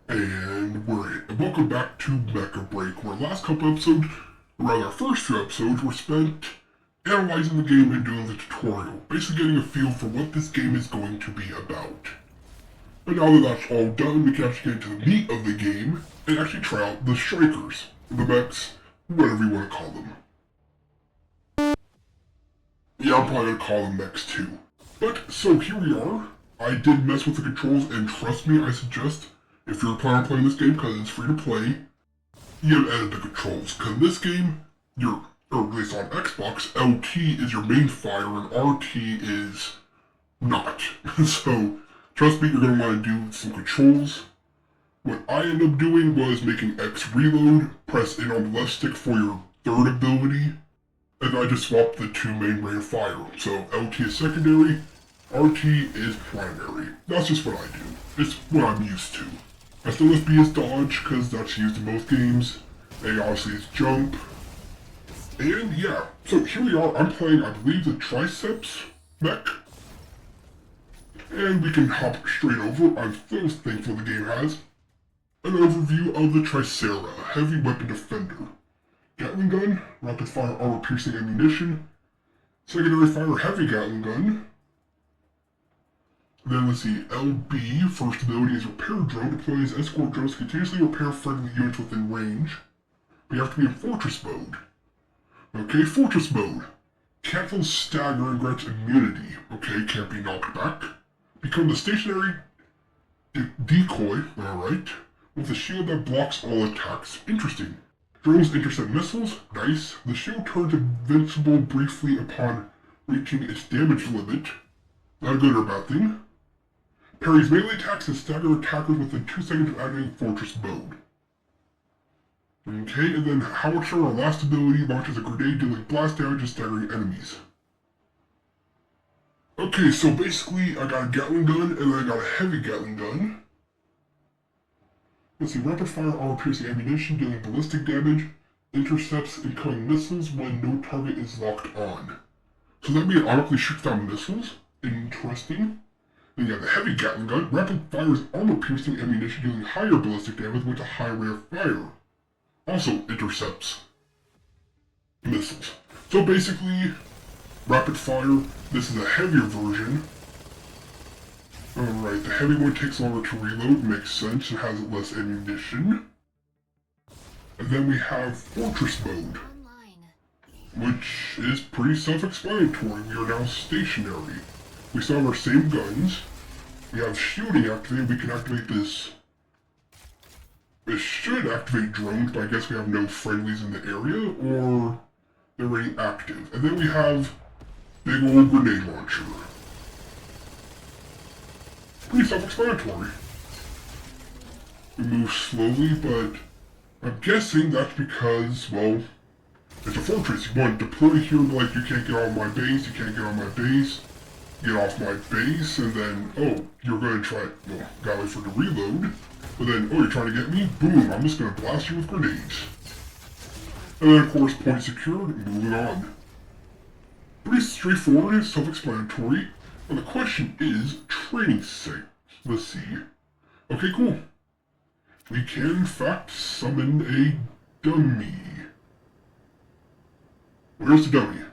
And welcome back to Mecha Break, where the last couple episodes, or rather our first two episodes, were spent analyzing the game and doing the tutorial, basically getting a feel for what this game is going to be about. And now that that's all done, we can actually get into the meat of the game and actually try out the strikers, the mechs, whatever you want to call them. Yeah, I'm probably going to call them mechs too. But, so here we are. I did mess with the controls, and trust me, I suggest, if you're planning on playing this game because it's free to play, you have edited the controls. Because in this game, or at least on Xbox, LT is your main fire and RT is not. So, trust me, you're going to want to do some controls. What I ended up doing was making X reload, press in on the left stick for your third ability, and I just swapped the two main rate of fire. So LT is secondary, RT is primary. That's just what I do. It's what I'm used to. I still have B as dodge, because that's used in most games. A obviously is jump. And yeah, so here we are. I'm playing, I believe, the triceps mech. And we can hop straight over. I'm so thankful the game has an overview of the Tricera, heavy weapon defender. Gatling gun, rapid fire armor piercing ammunition, secondary fire heavy Gatling gun. Then let's see, LB, first ability is repair drone, deploys escort drones to continuously repair friendly units within range. But you have to be in fortress mode. Okay, fortress mode. Cancels stagger and grants immunity. Okay, can't be knocked back. Become the stationary decoy, alright, with a shield that blocks all attacks. Interesting. Drones intercept missiles, nice. The shield turns invincible briefly upon reaching its damage limit. Not a good or bad thing. Parries melee attacks and stagger attackers within 2 seconds of activating fortress mode. Okay, and then Howitzer, our last ability, launches a grenade dealing blast damage and staggering enemies. Okay, so basically I got a Gatling gun and then I got a heavy Gatling gun. Let's see, rapid fire armor piercing ammunition dealing ballistic damage, intercepts incoming missiles when no target is locked on. So that means it automatically shoots down missiles. Interesting. Then you have the heavy Gatling gun, rapid fires armor piercing ammunition dealing higher ballistic damage with a high rate of fire. Also intercepts missiles. So basically, rapid fire, this is a heavier version. Alright, the heavy one takes longer to reload, makes sense, it has less ammunition. And then we have Fortress Mode, which is pretty self-explanatory. We are now stationary. We still have our same guns. We have shielding activated, we can activate this. It should activate drones, but I guess we have no friendlies in the area, or they're already active. And then we have big old grenade launcher. Pretty self-explanatory. We move slowly, but I'm guessing that's because, well, it's a fortress. You want to deploy here, like, you can't get on my base, you can't get on my base, get off my base, and then, oh, you're going to try, well, gotta wait for the reload, but then, oh, you're trying to get me? Boom, I'm just going to blast you with grenades. And then, of course, point secured, moving on. Pretty straightforward, self-explanatory. Well, the question is, training site. Let's see. Okay, cool. We can, in fact, summon a dummy. Where's the dummy?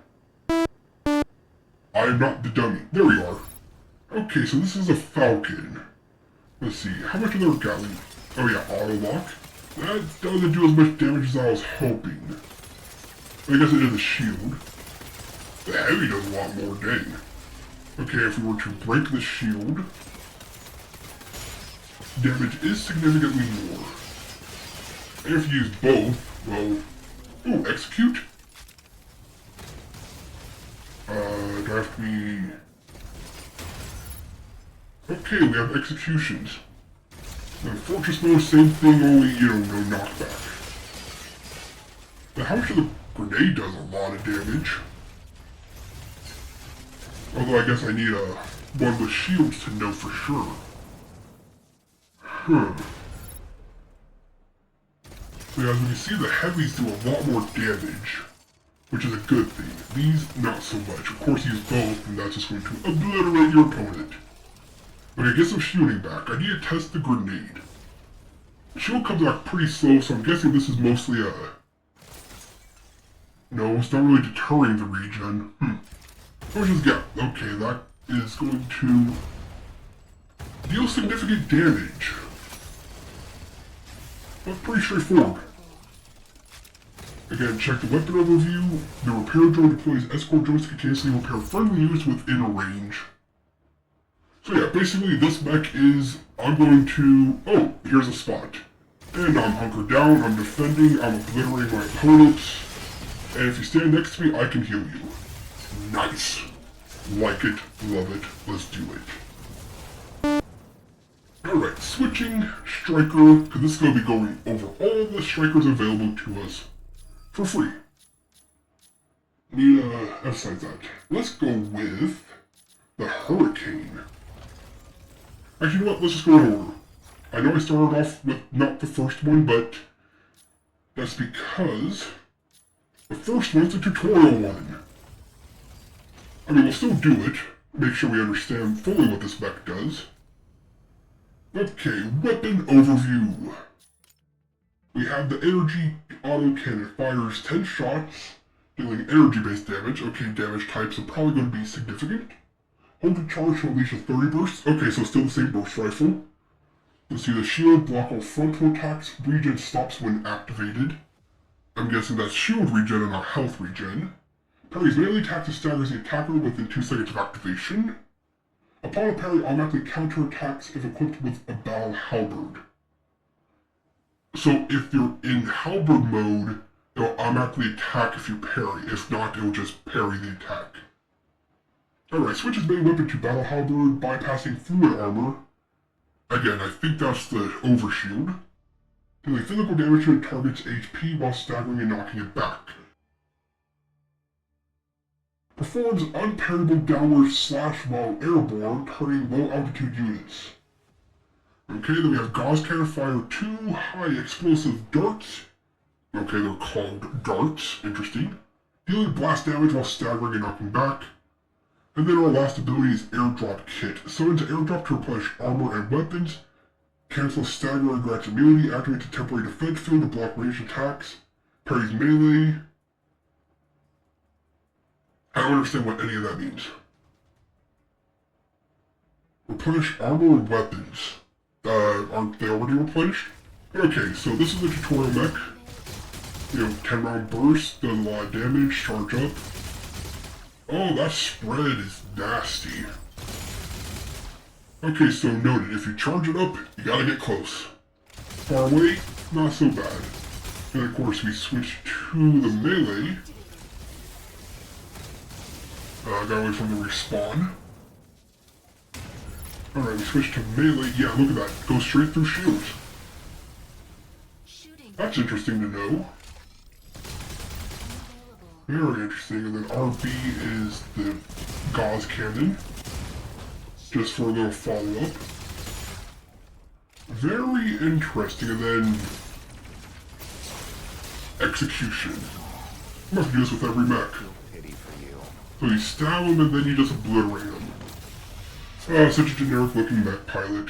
I am not the dummy. There we are. Okay, so this is a falcon. Let's see, how much of their Gatling? Oh yeah, auto lock. That doesn't do as much damage as I was hoping. I guess it is a shield. The heavy does a lot more, dang. Okay, if we were to break the shield, damage is significantly more. And if you use both, well, ooh, execute? Do I have to be... Okay, we have executions. And Fortress Mode, same thing, only, no knockback. Now, how much of the grenade does a lot of damage? Although I guess I need one with shields to know for sure. So as we can see, the heavies do a lot more damage, which is a good thing. These, not so much. Of course, use both, and that's just going to obliterate your opponent. Okay, get some shooting back. I need to test the grenade. Shield comes back pretty slow, so I'm guessing this is mostly no, it's not really deterring the regen. Potions gap. Okay, that is going to deal significant damage. That's pretty straightforward. Again, check the weapon overview. The repair drone deploys escort drones to continuously repair friendly units within a range. So yeah, basically this mech is, I'm going to, oh, here's a spot. And I'm hunkered down, I'm defending, I'm obliterating my opponents. And if you stand next to me, I can heal you. Nice. Like it, love it, let's do it. Alright, switching Striker, because this is going to be going over all the Strikers available to us for free. Need to emphasize that. Let's go with the Hurricane. Actually, you know what? Let's just go in order. I know I started off with not the first one, but that's because the first one's the tutorial one. I mean, we'll still do it. Make sure we understand fully what this mech does. Okay, weapon overview. We have the energy autocannon. Fires 10 shots, dealing energy-based damage. Okay, damage types are probably going to be significant. Hold to charge to unleash a 30 bursts. Okay, so still the same burst rifle. Let's see the shield, block all frontal attacks. Regen stops when activated. I'm guessing that's shield regen and not health regen. Parries melee attacks and staggers the attacker within 2 seconds of activation. Upon a parry, automatically counterattacks if equipped with a battle halberd. So if you're in halberd mode, it'll automatically attack if you parry. If not, it'll just parry the attack. Alright, switches main weapon to battle halberd, bypassing fluid armor. Again, I think that's the overshield. Dealing physical damage to a target's HP while staggering and knocking it back. Performs unparryable downward slash while airborne, turning low altitude units. Okay, then we have Gauss Cannon fire 2 high explosive darts. Okay, they're called darts, interesting. Dealing blast damage while staggering and knocking back. And then our last ability is Airdrop Kit. Summons an airdrop to replenish armor and weapons. Cancel stagger and grants immunity. Activates a temporary defense field to block ranged attacks. Parries melee. I don't understand what any of that means. Replenish armor and weapons. Aren't they already replenished? Okay, so this is the tutorial mech. You know, 10 round burst, does a lot of damage, charge up. Oh, that spread is nasty. Okay, so noted, if you charge it up, you gotta get close. Far away, not so bad. And of course we switch to the melee. Got away from the respawn. Alright, we switch to melee. Yeah, look at that. Goes straight through shields. That's interesting to know. Very interesting. And then RB is the Gauss Cannon. Just for a little follow-up. Very interesting. And then Execution. You must do this with every mech. So you stab them and then you just obliterate them. Such a generic looking mech pilot.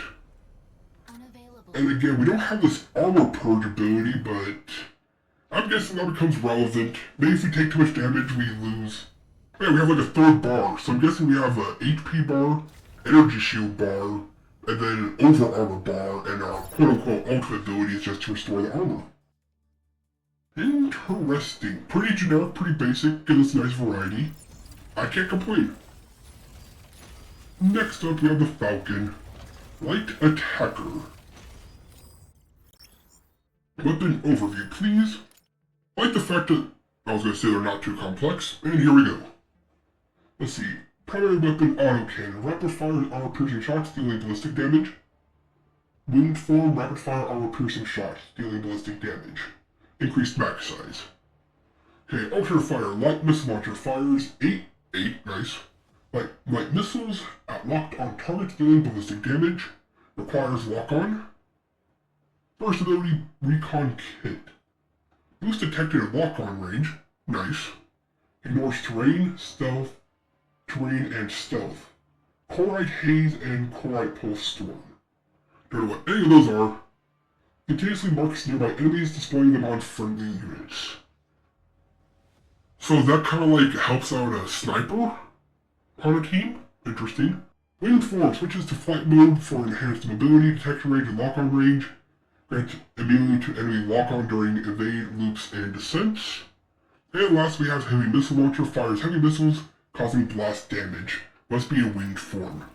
And again, we don't have this armor purge ability, but I'm guessing that becomes relevant. Maybe if we take too much damage, we lose. Yeah, we have like a third bar, so I'm guessing we have a HP bar, energy shield bar, and then an over armor bar, and our quote-unquote ultimate ability is just to restore the armor. Interesting. Pretty generic, pretty basic, gives us a nice variety. I can't complain. Next up, we have the Falcon. Light Attacker. Weapon overview, please. I like the fact that I was going to say they're not too complex, and here we go. Let's see. Primary weapon autocannon. Rapid fire armor piercing shots, dealing ballistic damage. Wind form, rapid fire armor piercing shots, dealing ballistic damage. Increased max size. Okay, alternate fire. Light missile launcher fires 8, nice. Light missiles locked on targets dealing ballistic damage. Requires lock-on. First ability, Recon Kit. Boost detected at lock-on range. Nice. Ignores terrain, and stealth. Chlorite Haze and Chlorite Pulse Storm. Don't know what any of those are, Continuously marks nearby enemies, displaying them on friendly units. So that kind of like helps out a sniper on a team? Interesting. Winged form switches to flight mode for enhanced mobility, detection range, and lock-on range. Grants immunity to enemy lock-on during evade, loops, and descents. And last we have heavy missile launcher, fires heavy missiles, causing blast damage. Must be a winged form.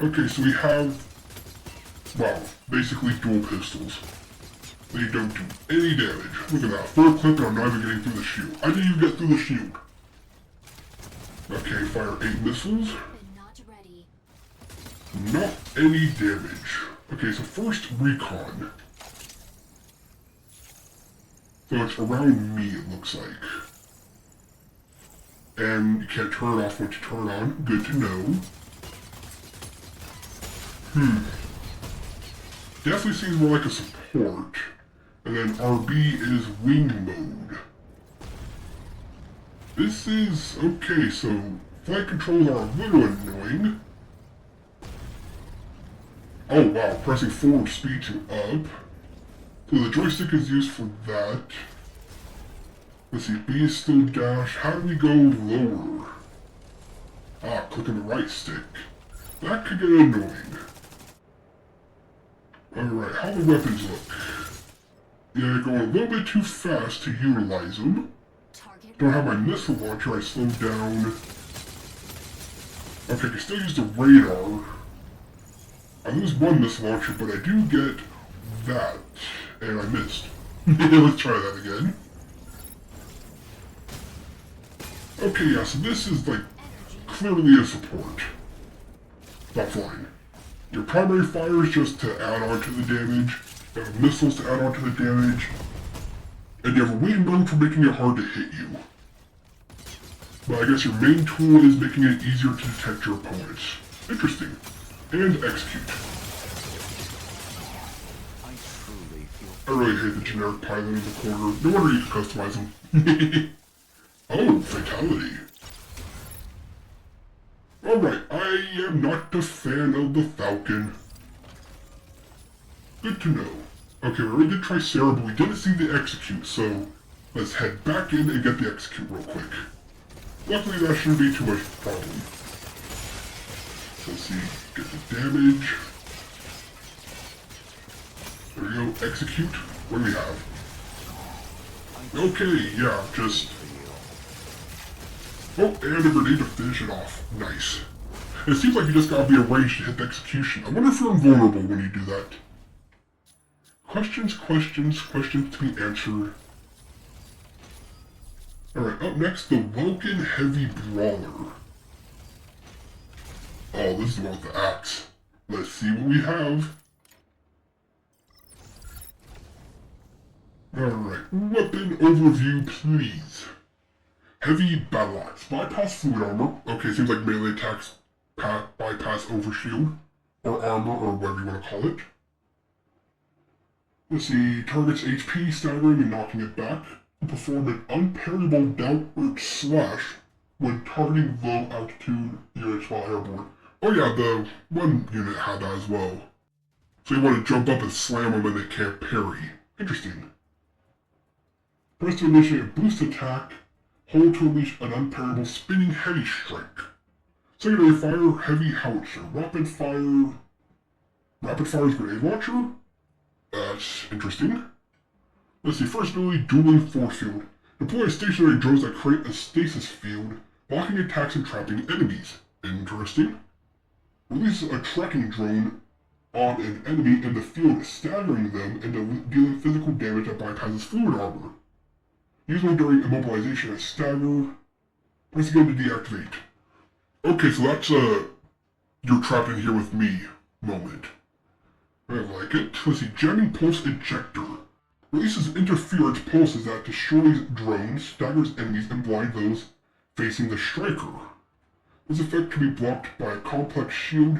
Okay, so we have, wow, basically dual pistols. They don't do any damage. Look at that, full clip and I'm not even getting through the shield. I didn't even get through the shield. Okay, fire 8 missiles. Not any damage. Okay, so first recon. So it's around me, it looks like. And you can't turn it off once you turn it on. Good to know. Definitely seems more like a support. And then RB is wing mode. This is... okay, so flight controls are a little annoying. Oh wow, pressing forward speed to up. So the joystick is used for that. Let's see, B is still dash. How do we go lower? Ah, clicking the right stick. That could get annoying. Alright, how do the weapons look? Yeah, I go a little bit too fast to utilize them. Don't have my missile launcher, I slowed down. Okay, I can still use the radar. I lose one missile launcher, but I do get that. And I missed. Let's try that again. Okay, yeah, so this is like clearly a support. That's fine. Your primary fire is just to add on to the damage. You have missiles to add on to the damage. And you have a wing mode for making it hard to hit you. But I guess your main tool is making it easier to detect your opponents. Interesting. And execute. I really hate the generic pilot in the corner. No wonder you can customize them. Oh, fatality. Alright, I am not a fan of the Falcon. Good to know. Okay, we already did try Sarah, but we didn't see the execute, so let's head back in and get the execute real quick. Luckily, that shouldn't be too much of a problem. Let's see, get the damage. There we go, execute. What do we have? Okay, yeah, just... oh, and a grenade to finish it off. Nice. It seems like you just gotta be arranged to hit the execution. I wonder if you're invulnerable when you do that. Questions to be answered. Alright, up next, the Woken Heavy Brawler. Oh, this is the one with the axe. Let's see what we have. Alright, weapon overview, please. Heavy battle axe. Bypass fluid armor. Okay, seems like melee attacks bypass overshield. Or armor, or whatever you want to call it. Let's see, targets HP, staggering and knocking it back. Perform an unparryable downward slash when targeting low altitude units while airborne. Oh yeah, the one unit had that as well. So you want to jump up and slam them and they can't parry. Interesting. Press to initiate a boost attack. Hold to unleash an unparryable spinning heavy strike. Secondary fire, heavy howitzer. Rapid fire's grenade launcher. That's interesting. Let's see, first ability, dueling force field. Deploy stationary drones that create a stasis field, blocking attacks and trapping enemies. Interesting. Releases a tracking drone on an enemy in the field, staggering them and dealing physical damage that bypasses fluid armor. Usually during immobilization and stagger. Press again to deactivate. Okay, so that's you're trapped in here with me moment. I like it. Let's see, jamming pulse ejector. Releases interference pulses that destroys drones, staggers enemies, and blinds those facing the striker. This effect can be blocked by a complex shield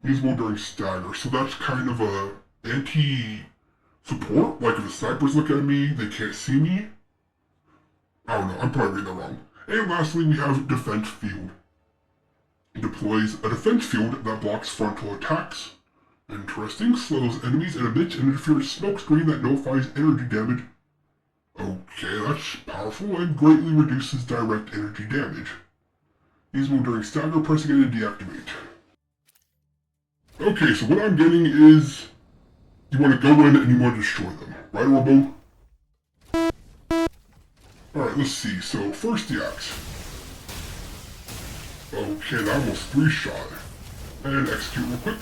usable during stagger. So that's kind of a anti-support. Like if the snipers look at me, they can't see me. I don't know, I'm probably reading that wrong. And lastly, we have defense field. It deploys a defense field that blocks frontal attacks. Interesting. Slows enemies and emits an interference smoke screen that nullifies energy damage. Okay, that's powerful and greatly reduces direct energy damage. Usable during stagger, pressing it to deactivate. Okay, so what I'm getting is you want to go in and you want to destroy them, right, Orbo? Alright, let's see. So, first the axe. Okay, that almost three-shot. And execute real quick.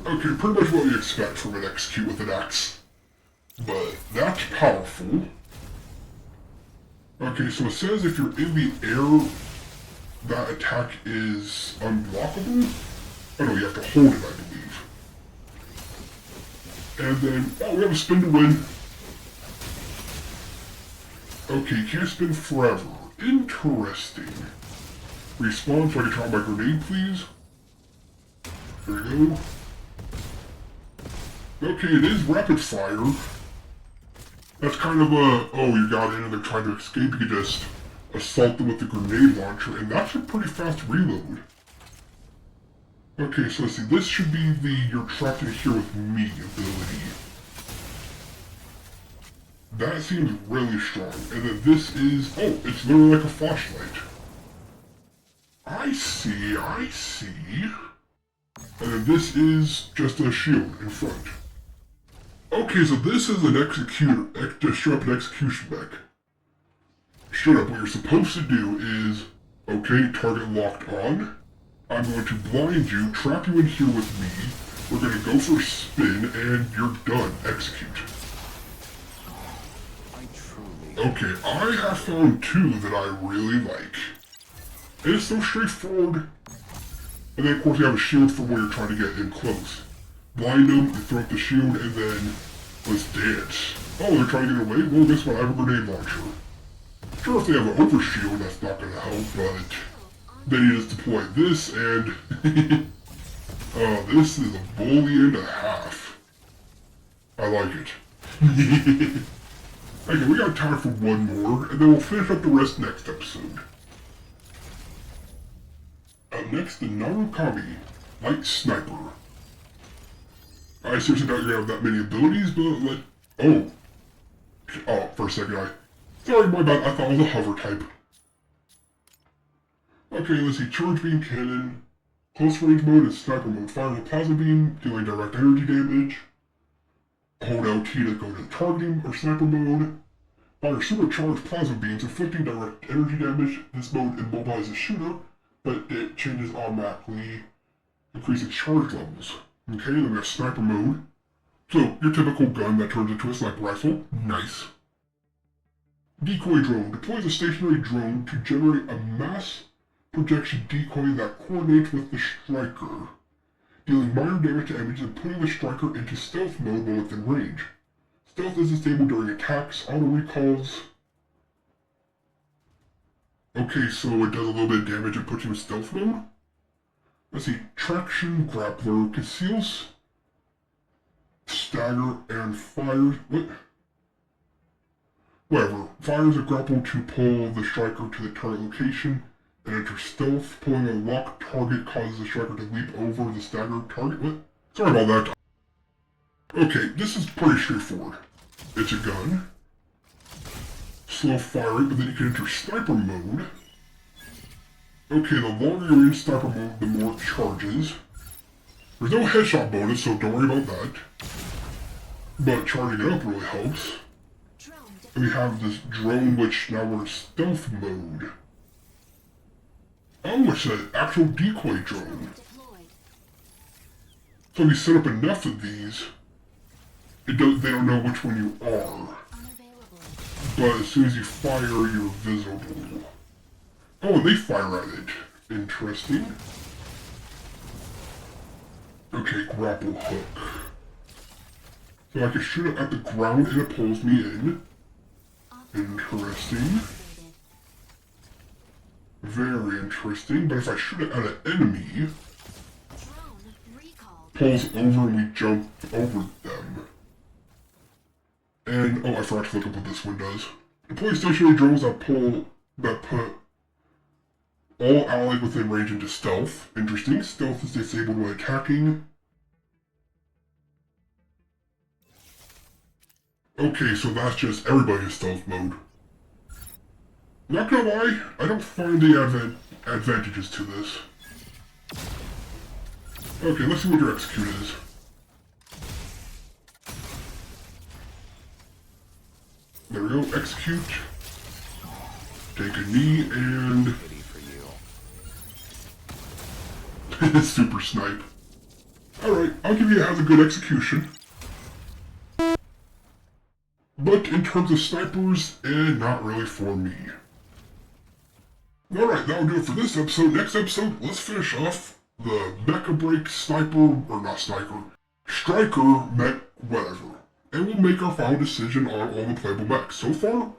Okay, pretty much what you expect from an execute with an axe. But that's powerful. Okay, so it says if you're in the air, that attack is unblockable. Oh no, you have to hold it, I believe. And then, oh, we have a spin to win. Okay, you can't spin forever. Interesting. Respawn so I can try my grenade, please. There you go. Okay, it is rapid fire. That's kind of a, oh, you got in and they're trying to escape, you can just assault them with the grenade launcher, and that's a pretty fast reload. Okay, so let's see, this should be the you're trapped in here with me ability. That seems really strong, and then this is, oh, it's literally like a flashlight. I see, I see. And then this is just a shield in front. Okay, so this is an executor, just straight up an execution mech. Straight up, what you're supposed to do is, okay, target locked on. I'm going to blind you, trap you in here with me. We're going to go for a spin, and you're done. Execute. Okay, I have found two that I really like. It's so straightforward. And then, of course, you have a shield for when you're trying to get in close. Blind them, you throw up the shield, and then let's dance. Oh, they're trying to get away? Well, guess what? I have a grenade launcher. Sure, if they have an overshield, that's not going to help, but then you just deploy this, and oh, this is a bully and a half. I like it. Okay, we got time for one more, and then we'll finish up the rest next episode. Up next, the Narukami, Light Sniper. I seriously doubt you're gonna have that many abilities, but oh, for a second, sorry, my bad, I thought it was a hover type. Okay, let's see, Charge Beam Cannon, Close Range Mode and Sniper Mode, firing a Plasma Beam, dealing direct energy damage. Hold LT to go to targeting or Sniper Mode. Fire Supercharged Plasma Beams, inflicting direct energy damage. This mode immobilizes the shooter, but it changes automatically, increasing charge levels. Okay, then we have Sniper Mode. So, your typical gun that turns into a sniper rifle. Nice. Decoy Drone. Deploys a stationary drone to generate a mass projection decoy that coordinates with the striker, dealing minor damage to enemies and putting the striker into stealth mode while within range. Stealth is disabled during attacks, auto recalls. Okay, so it does a little bit of damage and puts you in stealth mode. Let's see, Traction Grappler conceals, stagger, and fires. What? Whatever. Fires a grapple to pull the striker to the target location and enter stealth. Pulling a locked target causes the striker to leap over the staggered target. What? Sorry about that. Okay, this is pretty straightforward. It's a gun. Slow firing, but then you can enter sniper mode. Okay, the longer you're in sniper mode, the more it charges. There's no headshot bonus, so don't worry about that. But charging it up really helps. And we have this drone, which now we're in stealth mode. Oh, it's an actual decoy drone. So if you set up enough of these, they don't know which one you are. But as soon as you fire, you're visible. Oh, and they fire at it. Interesting. Okay, grapple hook. So I can shoot it at the ground and it pulls me in. Interesting. Very interesting, but if I shoot it at an enemy, pulls over and we jump over them. And, oh, I forgot to look up what this one does. Deploy stationary drones that put all allies within range into stealth. Interesting. Stealth is disabled when attacking. Okay, so that's just everybody in stealth mode. Not gonna lie, I don't find the advantages to this. Okay, let's see what your execute is. There we go, execute. Take a knee and... Super snipe. Alright, I'll give you it has a good execution. But in terms of snipers, not really for me. Alright, that'll do it for this episode. Next episode, let's finish off the Mecha Break sniper, or not sniper, striker mech whatever. And we'll make our final decision on all the playable mechs. So far,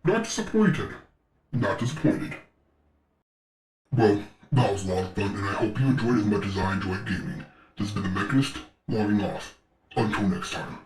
not disappointed. Not disappointed. Well, that was a lot of fun, and I hope you enjoyed as much as I enjoyed gaming. This has been The Mechanist, logging off. Until next time.